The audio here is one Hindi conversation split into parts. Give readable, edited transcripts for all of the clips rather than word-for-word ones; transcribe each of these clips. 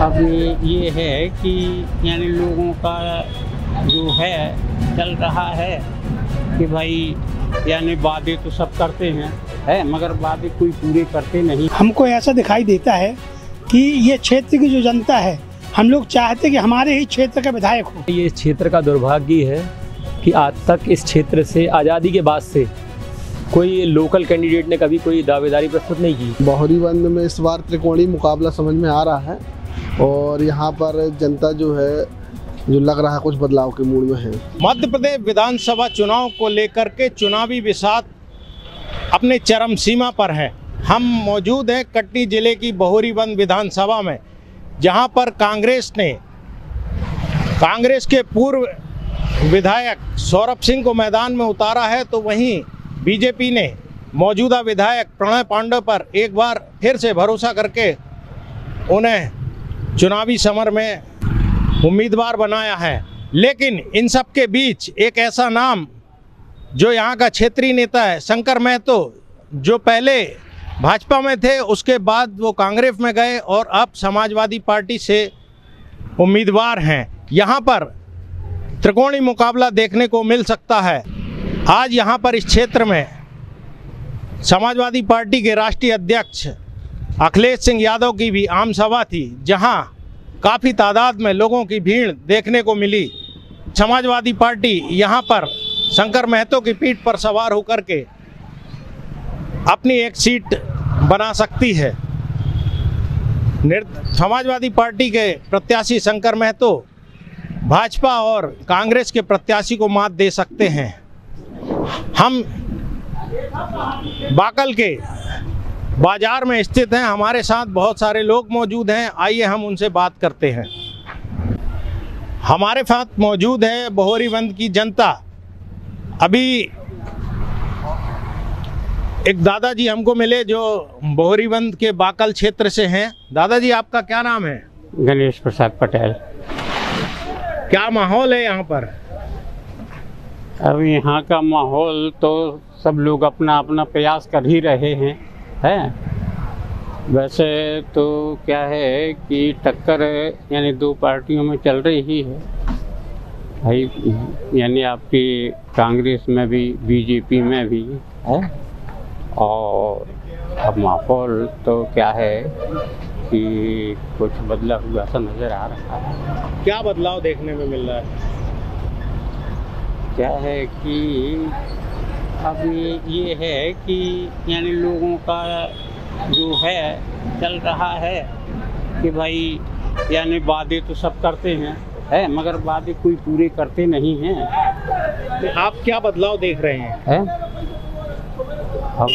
अब ये है कि यानी लोगों का जो है चल रहा है कि भाई यानी वादे तो सब करते हैं मगर वादे कोई पूरे करते नहीं। हमको ऐसा दिखाई देता है कि ये क्षेत्र की जो जनता है, हम लोग चाहते कि हमारे ही क्षेत्र का विधायक हो। ये क्षेत्र का दुर्भाग्य है कि आज तक इस क्षेत्र से आज़ादी के बाद से कोई लोकल कैंडिडेट ने कभी कोई दावेदारी प्रस्तुत नहीं की। बहोरीवंद में इस बार त्रिकोणीय मुकाबला समझ में आ रहा है और यहाँ पर जनता जो है जो लग रहा है कुछ बदलाव के मूड में है। मध्य प्रदेश विधानसभा चुनाव को लेकर के चुनावी विषाद अपने चरम सीमा पर है। हम मौजूद हैं कटनी जिले की बहोरीवंद विधानसभा में, जहां पर कांग्रेस के पूर्व विधायक सौरभ सिंह को मैदान में उतारा है, तो वहीं बीजेपी ने मौजूदा विधायक प्रणय पांडे पर एक बार फिर से भरोसा करके उन्हें चुनावी समर में उम्मीदवार बनाया है। लेकिन इन सब के बीच एक ऐसा नाम जो यहाँ का क्षेत्रीय नेता है, शंकर महतो, जो पहले भाजपा में थे, उसके बाद वो कांग्रेस में गए और अब समाजवादी पार्टी से उम्मीदवार हैं। यहाँ पर त्रिकोणीय मुकाबला देखने को मिल सकता है। आज यहाँ पर इस क्षेत्र में समाजवादी पार्टी के राष्ट्रीय अध्यक्ष अखिलेश सिंह यादव की भी आम सभा थी, जहाँ काफ़ी तादाद में लोगों की भीड़ देखने को मिली। समाजवादी पार्टी यहाँ पर शंकर महतो की पीठ पर सवार होकर के अपनी एक सीट बना सकती है। समाजवादी पार्टी के प्रत्याशी शंकर महतो भाजपा और कांग्रेस के प्रत्याशी को मात दे सकते हैं। हम बाकल के बाजार में स्थित हैं, हमारे साथ बहुत सारे लोग मौजूद हैं। आइए हम उनसे बात करते हैं। हमारे साथ मौजूद है बहोरीवंद की जनता। अभी एक दादाजी हमको मिले जो बहोरीवंद के बाकल क्षेत्र से हैं। दादाजी, आपका क्या नाम है? गणेश प्रसाद पटेल। क्या माहौल है यहाँ पर? अब यहाँ का माहौल तो सब लोग अपना अपना प्रयास कर ही रहे हैं। वैसे तो क्या है कि टक्कर यानी दो पार्टियों में चल रही है भाई, यानी आपकी कांग्रेस में भी बीजेपी में भी है। और अब माहौल तो क्या है कि कुछ बदला हुआ सा नज़र आ रहा है। क्या बदलाव देखने में मिल रहा है? क्या है कि अब ये है कि यानी लोगों का जो है चल रहा है कि भाई यानी वादे तो सब करते हैं मगर वादे कोई पूरे करते नहीं हैं। तो आप क्या बदलाव देख रहे हैं? अब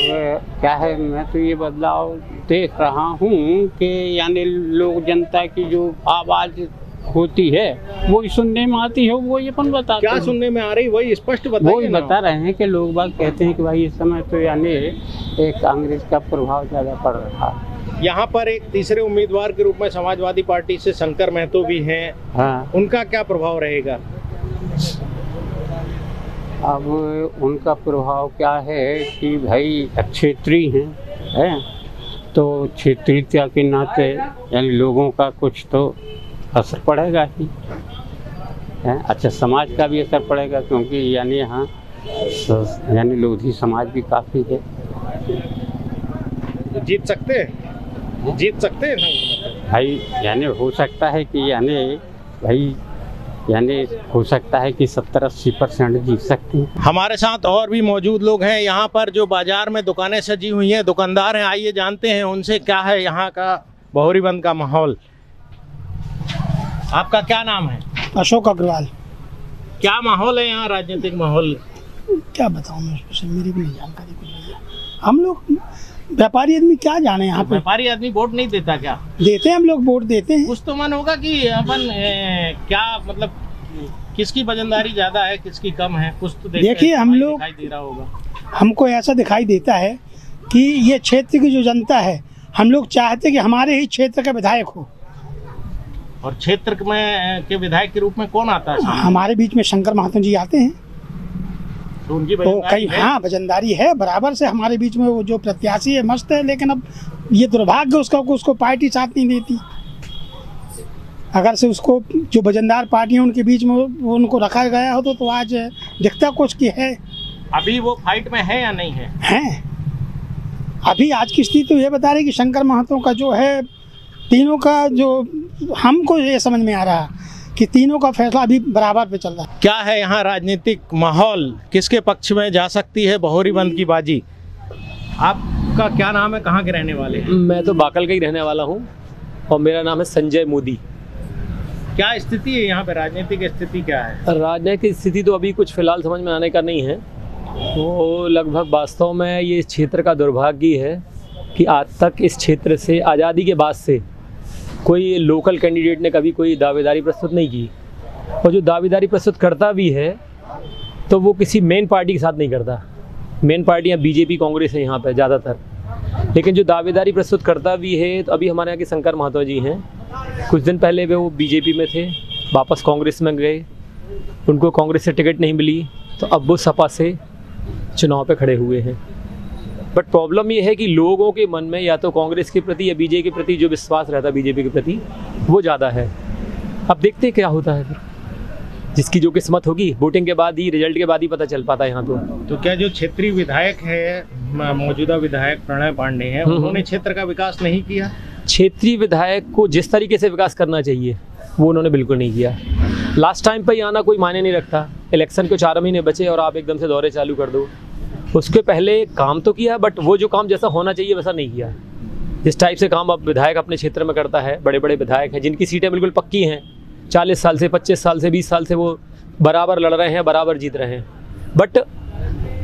क्या है, मैं तो ये बदलाव देख रहा हूँ कि यानी लोग जनता की जो आवाज़ होती है वो सुनने में आती है, वो ये अपन बताते क्या सुनने में आ रही, वही स्पष्ट बताइए। वही बता रहे हैं कि लोग बात कहते हैं कि भाई इस समय तो यानी एक कांग्रेस का प्रभाव ज़्यादा पड़ रहा है। यहाँ पर एक तीसरे उम्मीदवार के रूप में समाजवादी पार्टी से शंकर महतो भी हैं। हाँ, उनका क्या प्रभाव रहेगा? अब उनका प्रभाव क्या है कि भाई क्षेत्रीय हैं तो क्षेत्रीयता के नाते यानी लोगों का कुछ तो असर पड़ेगा ही है। अच्छा, समाज का भी असर पड़ेगा क्योंकि यानी यहाँ यानी लोधी समाज भी काफ़ी है। जीत सकते हैं भाई, यानी हो सकता है कि यानी हो सकता है कि 70-80% जीत सकते हैं। हमारे साथ और भी मौजूद लोग हैं यहाँ पर जो बाजार में दुकानें सजी हुई हैं, दुकानदार हैं। आइए जानते हैं उनसे क्या है यहाँ का बहोरीवंद का माहौल। आपका क्या नाम है? अशोक अग्रवाल। क्या माहौल है यहाँ, राजनीतिक माहौल? क्या बताऊँ मैं, मेरी भी नहीं जानकारी कुछ नहीं है। हम लोग व्यापारी आदमी क्या जाने यहाँ पे। व्यापारी आदमी वोट नहीं देता क्या? देते हैं, हम लोग वोट देते हैं। कुछ तो मन होगा कि अपन क्या मतलब किसकी वजनदारी ज्यादा है, किसकी कम है, कुछ तो देखिए हम लोग दिखाई दे रहा होगा। हमको ऐसा दिखाई देता है कि ये क्षेत्र की जो जनता है, हम लोग चाहते कि हमारे ही क्षेत्र का विधायक हो। और क्षेत्र में के विधायक के रूप में कौन आता है? हमारे बीच में शंकर महतो जी आते हैं। तो उनकी तो कई हाँ वजनदारी है बराबर से हमारे बीच में। वो जो प्रत्याशी है मस्त है, लेकिन अब ये दुर्भाग्य उसको पार्टी साथ नहीं देती। अगर से उसको जो वजनदार पार्टी है उनके बीच में उनको रखा गया हो तो आज दिखता कुछ की है। अभी वो फाइट में है या नहीं है? हैं अभी आज की स्थिति तो ये बता रही कि शंकर महतो का जो है तीनों का जो हमको ये समझ में आ रहा कि तीनों का फैसला अभी बराबर पे चल रहा है। क्या है यहाँ राजनीतिक माहौल, किसके पक्ष में जा सकती है बहोरी बंद की बाजी? आपका क्या नाम है, कहाँ के रहने वाले हैं? मैं तो बाकल का ही रहने वाला हूँ और मेरा नाम है संजय मोदी। क्या स्थिति है यहाँ पे, राजनीतिक स्थिति क्या है? राजनीतिक स्थिति तो अभी कुछ फिलहाल समझ में आने का नहीं है। वो लगभग वास्तव में ये इस क्षेत्र का दुर्भाग्य है कि आज तक इस क्षेत्र से आज़ादी के बाद से कोई लोकल कैंडिडेट ने कभी कोई दावेदारी प्रस्तुत नहीं की, और जो दावेदारी प्रस्तुत करता भी है तो वो किसी मेन पार्टी के साथ नहीं करता। मेन पार्टियाँ बीजेपी कांग्रेस है यहाँ पर ज़्यादातर, लेकिन जो दावेदारी प्रस्तुत करता भी है तो अभी हमारे यहाँ के शंकर महतो जी हैं, कुछ दिन पहले वो बीजेपी में थे, वापस कांग्रेस में गए, उनको कांग्रेस से टिकट नहीं मिली तो अब वो सपा से चुनाव पे खड़े हुए हैं। बट प्रॉब्लम ये है कि लोगों के मन में या तो कांग्रेस के प्रति या बीजेपी के प्रति जो विश्वास रहता है बीजेपी के प्रति वो ज़्यादा है। अब देखते हैं क्या होता है, फिर जिसकी जो किस्मत होगी वोटिंग के बाद ही, रिजल्ट के बाद ही पता चल पाता है यहाँ तो क्या जो क्षेत्रीय विधायक है, मौजूदा विधायक प्रणय पांडे हैं, उन्होंने क्षेत्र का विकास नहीं किया? क्षेत्रीय विधायक को जिस तरीके से विकास करना चाहिए वो उन्होंने बिल्कुल नहीं किया। लास्ट टाइम पर ही आना कोई मायने नहीं रखता, इलेक्शन को 4 महीने बचे और आप एकदम से दौरे चालू कर दो। उसके पहले काम तो किया बट वो जो काम जैसा होना चाहिए वैसा नहीं किया। जिस टाइप से काम अब विधायक अपने क्षेत्र में करता है, बड़े बड़े विधायक हैं जिनकी सीटें बिल्कुल पक्की हैं, 40 साल से, 25 साल से, 20 साल से वो बराबर लड़ रहे हैं, बराबर जीत रहे हैं। बट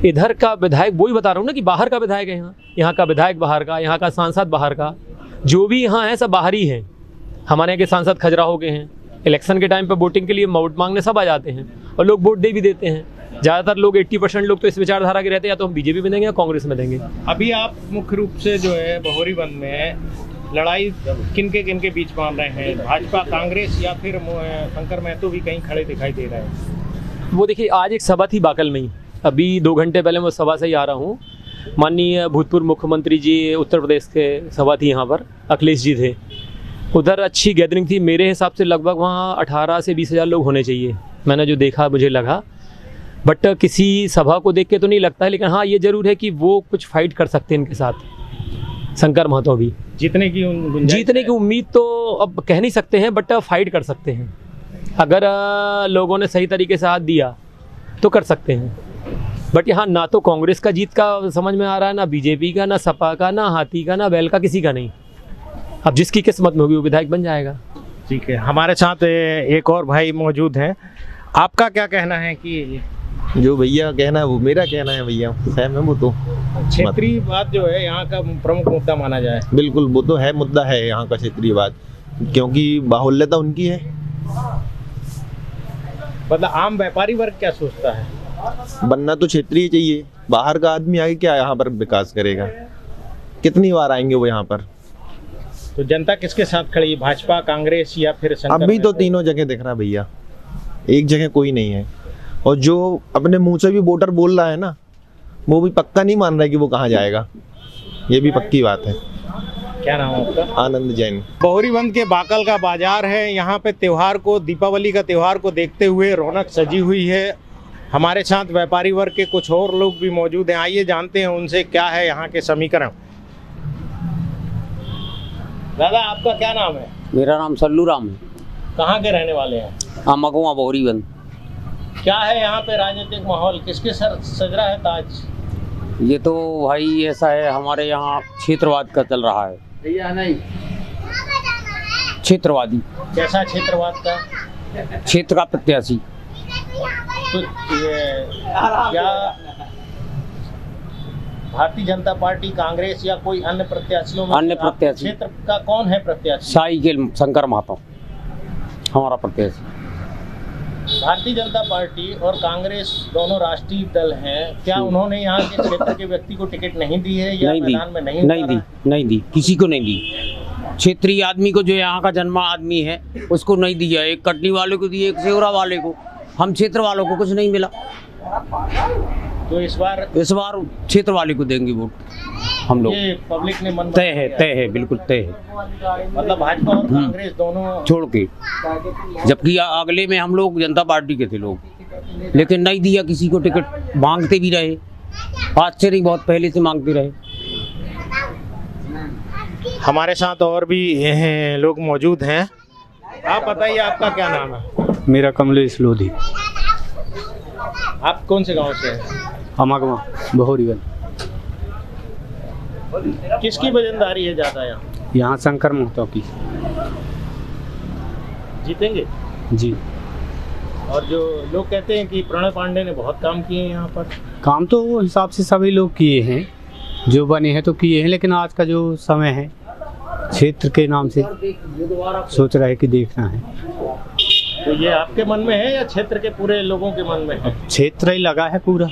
इधर का विधायक वही बता रहा हूँ ना कि बाहर का विधायक है, यहाँ का विधायक बाहर का, यहाँ का सांसद बाहर का, जो भी यहाँ है सब बाहरी हैं। हमारे यहाँ के सांसद खजुराहो के हैं, इलेक्शन के टाइम पर वोटिंग के लिए वोट मांगने सब आ जाते हैं और लोग वोट दे भी देते हैं। ज़्यादातर लोग 80% लोग तो इस विचारधारा के रहते हैं, या तो हम बीजेपी में देंगे या कांग्रेस में देंगे। अभी आप मुख्य रूप से जो है बहोरी बंद में लड़ाई किन के बीच मान रहे हैं, भाजपा, कांग्रेस या फिर शंकर महतो भी कहीं खड़े दिखाई दे रहे हैं? वो देखिए, आज एक सभा थी बाकल में ही, अभी 2 घंटे पहले मैं सभा से ही आ रहा हूँ। माननीय भूतपूर्व मुख्यमंत्री जी उत्तर प्रदेश के सभा थी, यहाँ पर अखिलेश जी थे, उधर अच्छी गैदरिंग थी। मेरे हिसाब से लगभग वहाँ 18 से 20 हज़ार लोग होने चाहिए, मैंने जो देखा मुझे लगा। बट किसी सभा को देख के तो नहीं लगता है, लेकिन हाँ ये ज़रूर है कि वो कुछ फाइट कर सकते हैं इनके साथ, शंकर महतो भी। जीतने की उम्मीद तो अब कह नहीं सकते हैं, बट फाइट कर सकते हैं। अगर लोगों ने सही तरीके से हाथ दिया तो कर सकते हैं। बट यहाँ ना तो कांग्रेस का जीत का समझ में आ रहा है, ना बीजेपी का, ना सपा का, ना हाथी का, ना बैल का, किसी का नहीं। अब जिसकी किस्मत में होगी वो विधायक बन जाएगा। ठीक है, हमारे साथ एक और भाई मौजूद हैं, आपका क्या कहना है? कि जो भैया कहना है वो मेरा कहना है, भैया सहम है वो तो। क्षेत्रीय बात जो है यहाँ का प्रमुख मुद्दा माना जाए। बिल्कुल, वो तो है, मुद्दा है यहाँ का क्षेत्रीय बात, क्योंकि बाहुल्यता उनकी है। मतलब आम व्यापारी वर्ग क्या सोचता है? बनना तो क्षेत्रीय चाहिए, बाहर का आदमी आगे क्या यहाँ पर विकास करेगा? कितनी बार आएंगे वो यहाँ पर? तो जनता किसके साथ खड़ी है, भाजपा, कांग्रेस या फिर शंकर? अभी तो तीनों जगह दिख रहा भैया, एक जगह कोई नहीं है। और जो अपने मुंह से भी वोटर बोल रहा है ना, वो भी पक्का नहीं मान रहा है कि वो कहाँ जाएगा, ये भी पक्की बात है। क्या नाम है आपका? आनंद जैन। बहोरी बंद के बाकल का बाजार है, यहाँ पे त्योहार को, दीपावली का त्योहार को देखते हुए रौनक सजी हुई है। हमारे साथ व्यापारी वर्ग के कुछ और लोग भी मौजूद हैं, आइए जानते हैं उनसे क्या है यहाँ के समीकरण। दादा, आपका क्या नाम है? मेरा नाम सल्लू राम है। कहाँ के रहने वाले हैं? मगुआ बहोरी बंद। क्या है यहाँ पे राजनीतिक माहौल, किसके सर सज रहा है ताज? ये तो भाई ऐसा है, हमारे यहाँ क्षेत्रवाद का चल रहा है। नहीं, क्षेत्रवादी। कैसा क्षेत्रवाद का? क्षेत्र का प्रत्याशी। तो क्या भारतीय जनता पार्टी, कांग्रेस या कोई अन्य प्रत्याशियों में? अन्य प्रत्याशी क्षेत्र का कौन है प्रत्याशी? साई के शंकर महतो हमारा प्रत्याशी। भारतीय जनता पार्टी और कांग्रेस दोनों राष्ट्रीय दल हैं, क्या उन्होंने यहाँ के क्षेत्र के व्यक्ति को टिकट नहीं दी है या मैदान में नहीं दी, किसी को नहीं दी। क्षेत्रीय आदमी को, जो यहाँ का जन्मा आदमी है उसको नहीं दिया। एक कटनी वाले को दी, एक सेवरा वाले को, हम क्षेत्र वालों को कुछ नहीं मिला। तो इस बार क्षेत्र वाले को देंगे वोट। हम लोग ये पब्लिक ने मन तय है बिल्कुल तय है, मतलब भाजपा और कांग्रेस दोनों छोड़ के। जबकि अगले में हम लोग जनता पार्टी के थे लोग, लेकिन नहीं दिया किसी को टिकट, मांगते भी रहे, आज से नहीं बहुत पहले से मांगते रहे। हमारे साथ और भी लोग मौजूद हैं। आप बताइए, आपका क्या नाम है? मेरा कमलेश लोधी। आप कौन से गांव से हैं? हमागमा बहोरीगंज। किसकी वजनदारी है ज्यादा यहाँ? यहाँ शंकर महतो की। जीतेंगे जी। और जो लोग कहते हैं कि प्रणय पांडे ने बहुत काम किए हैं यहाँ पर। काम तो वो हिसाब से सभी लोग किए हैं, जो बने हैं तो किए हैं, लेकिन आज का जो समय है क्षेत्र के नाम से सोच रहे कि देखना है। तो ये आपके मन में है या क्षेत्र के पूरे लोगों के मन में है? क्षेत्र ही लगा है पूरा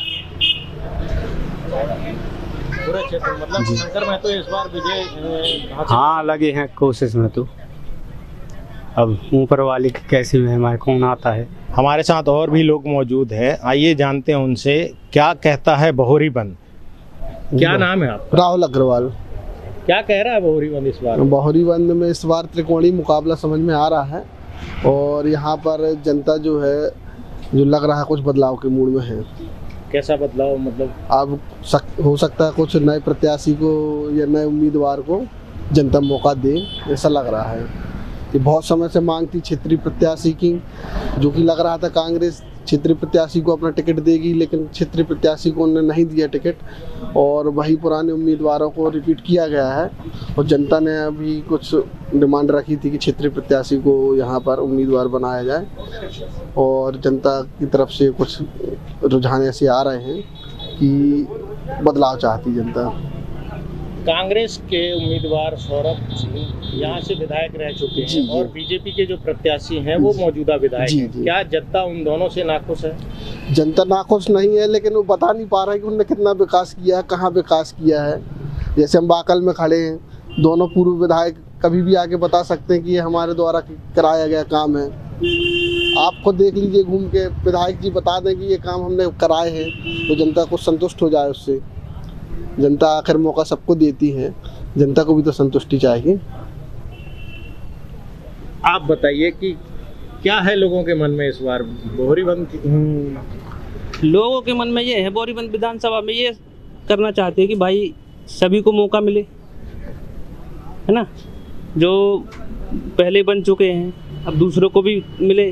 क्षेत्र, मतलब शंकर महतो इस बार विजय। हाँ, लगे हैं कोशिश में, तो अब ऊपर वाले की कैसी महिमा, कौन आता है। हमारे साथ और भी लोग मौजूद हैं, आइए जानते हैं उनसे क्या कहता है बहोरीबंद। क्या नाम है आपका? राहुल अग्रवाल। क्या कह रहा है बहोरीबंद इस बार? बहोरीबंद में इस बार त्रिकोणीय मुकाबला समझ में आ रहा है और यहाँ पर जनता जो है, जो लग रहा है कुछ बदलाव के मूड में है। कैसा बदलाव? मतलब अब हो सकता है कुछ नए प्रत्याशी को या नए उम्मीदवार को जनता मौका दे, ऐसा लग रहा है। ये बहुत समय से मांग थी क्षेत्रीय प्रत्याशी की, जो कि लग रहा था कांग्रेस क्षेत्रीय प्रत्याशी को अपना टिकट देगी, लेकिन क्षेत्रीय प्रत्याशी को उन्होंने नहीं दिया टिकट और वही पुराने उम्मीदवारों को रिपीट किया गया है। और जनता ने अभी कुछ डिमांड रखी थी कि क्षेत्रीय प्रत्याशी को यहाँ पर उम्मीदवार बनाया जाए और जनता की तरफ से कुछ रुझान ऐसे आ रहे हैं कि बदलाव चाहती जनता। कांग्रेस के उम्मीदवार सौरभ सिंह यहाँ से विधायक रह चुके हैं और बीजेपी के जो प्रत्याशी हैं वो मौजूदा विधायक हैं। क्या जनता उन दोनों से नाखुश है? जनता नाखुश नहीं है, लेकिन वो बता नहीं पा रहा है कि उन्होंने कितना विकास किया है, कहाँ विकास किया है। जैसे हम बाकल में खड़े हैं, दोनों पूर्व विधायक कभी भी आके बता सकते हैं कि ये हमारे द्वारा कराया गया काम है। आप खुद देख लीजिए घूम के, विधायक जी बता दें कि ये काम हमने कराए हैं, तो जनता को संतुष्ट हो जाए उससे। जनता आखिर मौका सबको देती है, जनता को भी तो संतुष्टि चाहिए। आप बताइए कि क्या है लोगों के मन में इस बार बहोरीबंद? लोगों के मन में ये है, बहोरीबंद विधानसभा में ये करना चाहते हैं कि भाई सभी को मौका मिले, है ना। जो पहले बन चुके हैं अब दूसरों को भी मिले।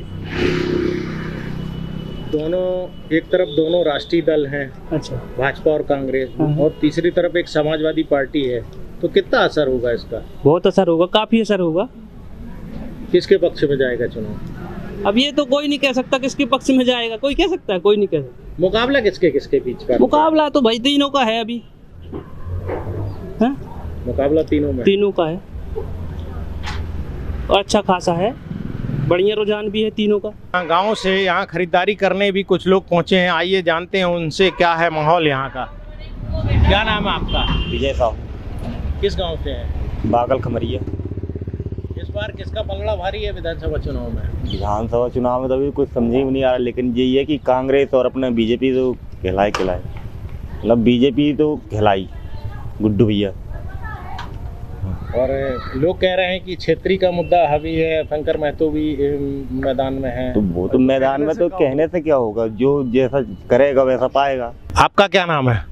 दोनों एक तरफ दोनों राष्ट्रीय दल हैं, अच्छा, भाजपा और कांग्रेस, और तीसरी तरफ एक समाजवादी पार्टी है, तो कितना असर होगा इसका? बहुत असर होगा, काफी असर होगा। किसके पक्ष में जाएगा चुनाव? अब ये तो कोई नहीं कह सकता किसके पक्ष में जाएगा, कोई कह सकता है, कोई नहीं कह सकता। मुकाबला किसके किसके बीच का? मुकाबला तो भाई तीनों का है अभी, है? मुकाबला तीनों का है और अच्छा खासा है, बढ़िया रुझान भी है तीनों का। गाँव से यहाँ खरीदारी करने भी कुछ लोग पहुँचे हैं, आइए जानते हैं उनसे क्या है माहौल यहाँ का। क्या नाम है आपका? विजय साहब। किस गांव से हैं? बागल खमरिया। इस बार किसका पलड़ा भारी है विधानसभा चुनाव में? विधानसभा चुनाव में तो अभी कुछ समझ ही नहीं आ रहा, लेकिन यही है कि कांग्रेस और अपने बीजेपी तो खिलाए, मतलब बीजेपी तो खिलाई गुड्डू भैया। और लोग कह रहे हैं कि क्षेत्रीय का मुद्दा हावी है, शंकर महतो भी मैदान में है। तो वो तो मैदान में तो कहने से क्या होगा, जो जैसा करेगा वैसा पाएगा। आपका क्या नाम है?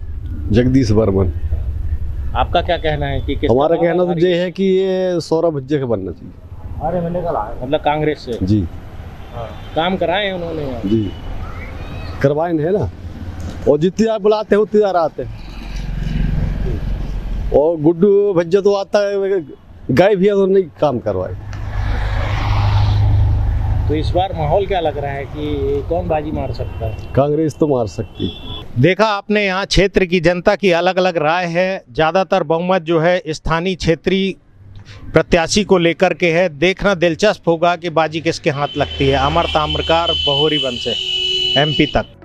जगदीश बर्मन। आपका क्या कहना है कि हमारा कहना तो ये है कि ये सौरभ भज्जे का बनना चाहिए। अरे मैंने कहा मतलब कांग्रेस से जी। काम कराए हैं उन्होंने जी, करवाए है ना, और जितनी बार बुलाते हैं उतनी बार आते हैं। और गुड्डू भज्जा तो आता है, गए भी है तो नहीं काम करवाए। तो इस बार माहौल क्या लग रहा है कि कौन बाजी मार सकता है? कांग्रेस तो मार सकती। देखा आपने, यहाँ क्षेत्र की जनता की अलग अलग राय है। ज़्यादातर बहुमत जो है स्थानीय क्षेत्रीय प्रत्याशी को लेकर के है। देखना दिलचस्प होगा कि बाजी किसके हाथ लगती है। अमर ताम्रकार, बहोरीबंद से MP तक।